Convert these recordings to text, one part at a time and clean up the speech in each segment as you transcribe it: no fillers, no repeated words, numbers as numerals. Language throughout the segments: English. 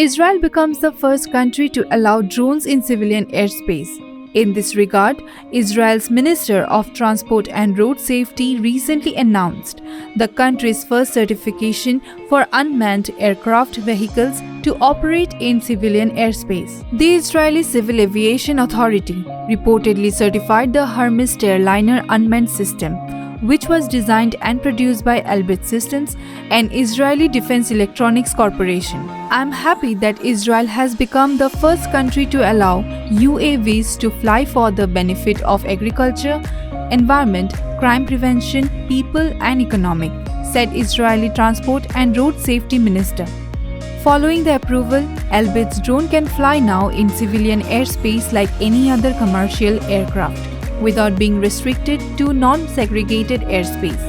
Israel becomes the first country to allow drones in civilian airspace. In this regard, Israel's Minister of Transport and Road Safety recently announced the country's first certification for unmanned aircraft vehicles to operate in civilian airspace. The Israeli Civil Aviation Authority reportedly certified the Hermes Starliner unmanned system, which was designed and produced by Elbit Systems, an Israeli defense electronics corporation. I'm happy that Israel has become the first country to allow UAVs to fly for the benefit of agriculture, environment, crime prevention, people and economic, said Israeli Transport and Road Safety Minister. Following the approval, Elbit's drone can fly now in civilian airspace like any other commercial aircraft, without being restricted to non-segregated airspace.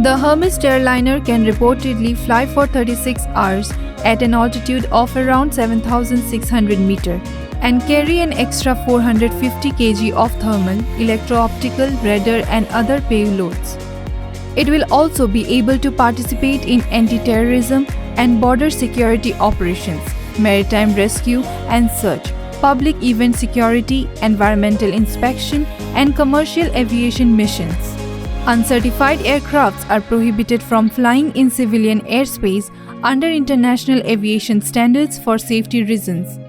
The Hermes Starliner can reportedly fly for 36 hours at an altitude of around 7,600 meters and carry an extra 450 kg of thermal, electro-optical, radar and other payloads. It will also be able to participate in anti-terrorism and border security operations, maritime rescue and search, public event security, environmental inspection, and commercial aviation missions. Uncertified aircrafts are prohibited from flying in civilian airspace under international aviation standards for safety reasons.